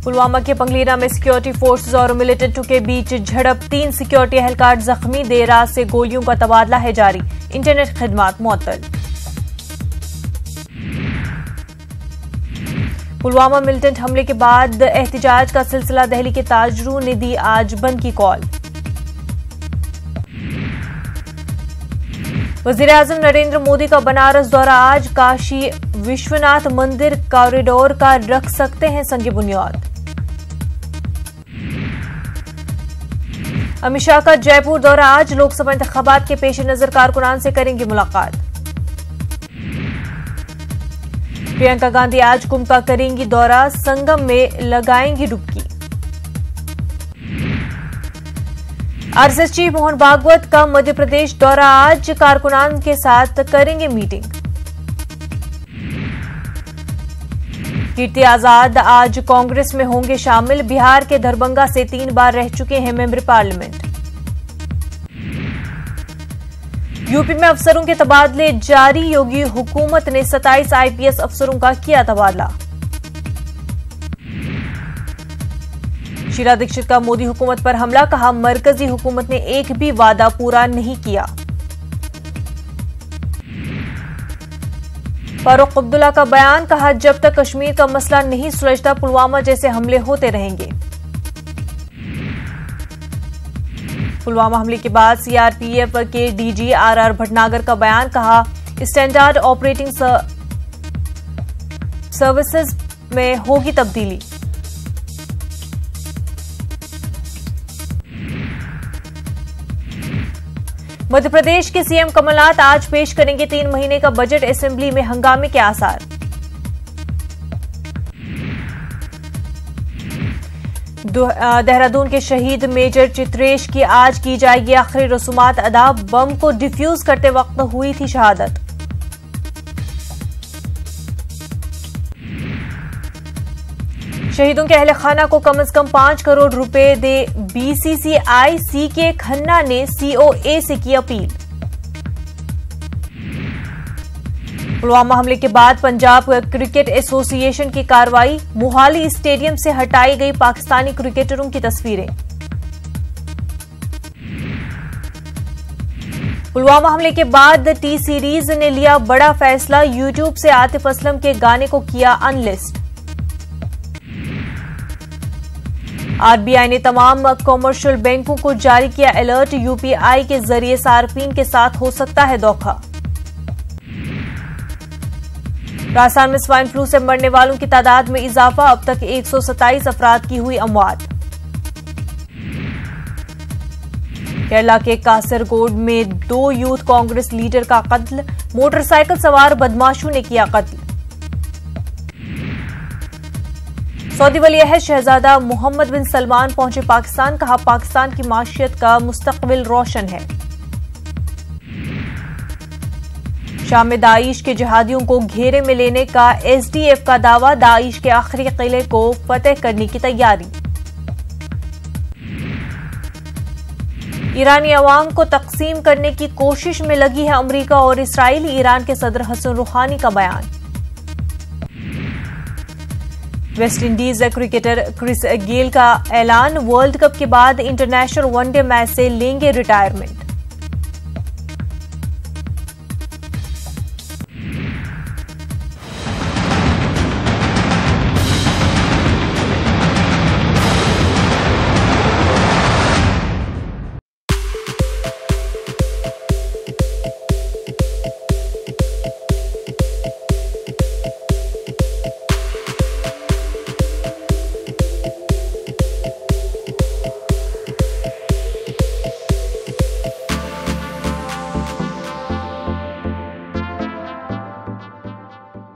पुलवामा के पंगलीना में security forces और मिलिटेंटों के बीच झड़प, 3 सिक्योरिटी एहलकार जख्मी, देर रात से गोलियों का तबादला है जारी, इंटरनेट खिदमात मुअत्तल। पुलवामा मिलिटेंट हमले के बाद एहतजाज का सिलसिला, दिल्ली के ताजरों ने दी आज बंद की कॉल। वजीर-ए-आजम नरेंद्र मोदी का बनारस दौरा आज, काशी विश्वनाथ मंदिर कॉरिडोर का रख सकते हैं संग बुनियाद। अमित शाह का जयपुर दौरा आज, लोकसभा इंतखाबात के पेश नजर कारकुनान से करेंगे मुलाकात। प्रियंका गांधी आज कुंभ का करेंगी दौरा, संगम में लगाएंगी डुबकी। आरएसएस चीफ मोहन भागवत का मध्य प्रदेश दौरा आज, कारकुनान के साथ करेंगे मीटिंग। कीर्ति आजाद आज कांग्रेस में होंगे शामिल, बिहार के दरभंगा से 3 बार रह चुके हैं मेंबर पार्लियामेंट। यूपी में अफसरों के तबादले जारी, योगी हुकूमत ने 27 आईपीएस अफसरों का किया तबादला। शीला दीक्षित का मोदी हुकूमत पर हमला, कहा मरकजी हुकूमत ने एक भी वादा पूरा नहीं किया। फारूक अब्दुल्ला का बयान, कहा जब तक कश्मीर का मसला नहीं सुलझता पुलवामा जैसे हमले होते रहेंगे। पुलवामा हमले के बाद सीआरपीएफ के डीजी आरआर भटनागर का बयान, कहा स्टैंडर्ड ऑपरेटिंग सर्विसेज में होगी तब्दीली। मध्य प्रदेश के सीएम कमलनाथ आज पेश करेंगे 3 महीने का बजट, असेंबली में हंगामे के आसार। देहरादून के शहीद मेजर चित्रेश की आज की जाएगी आखिरी रसूमात अदा, बम को डिफ्यूज करते वक्त हुई थी शहादत। शहीदों के अहले खाना को कम से कम 5 करोड़ रुपए दे बीसीसीआई, सीके खन्ना ने सीओए से की अपील। पुलवामा हमले के बाद पंजाब क्रिकेट एसोसिएशन की कार्रवाई, मोहाली स्टेडियम से हटाई गई पाकिस्तानी क्रिकेटरों की तस्वीरें। पुलवामा हमले के बाद टी सीरीज ने लिया बड़ा फैसला, यूट्यूब से आतिफ असलम के गाने को किया अनलिस्ट। आरबीआई ने तमाम कॉमर्शियल बैंकों को जारी किया अलर्ट, यूपीआई के जरिए सार्फिन के साथ हो सकता है धोखा। राजस्थान में स्वाइन फ्लू से मरने वालों की तादाद में इजाफा, अब तक 127 अफराद की हुई अमवात। केरला के कासरगोड में 2 यूथ कांग्रेस लीडर का कत्ल, मोटरसाइकिल सवार बदमाशों ने किया कत्ल। सऊदी वली-ए-अहद शहजादा मोहम्मद बिन सलमान पहुंचे पाकिस्तान, कहा पाकिस्तान की माशियत का मुस्तकबिल रोशन है। शाम में दाइश के जिहादियों को घेरे में लेने का एसडीएफ का दावा, दाइश के आखिरी किले को फतेह करने की तैयारी। ईरानी अवाम को तकसीम करने की कोशिश में लगी है अमेरिका और इसराइल, ईरान के सदर हसन रूहानी का बयान। West Indies cricketer Chris Gayle का ऐलान, वर्ल्ड कप के बाद इंटरनेशनल वनडे मैच से लेंगे रिटायरमेंट।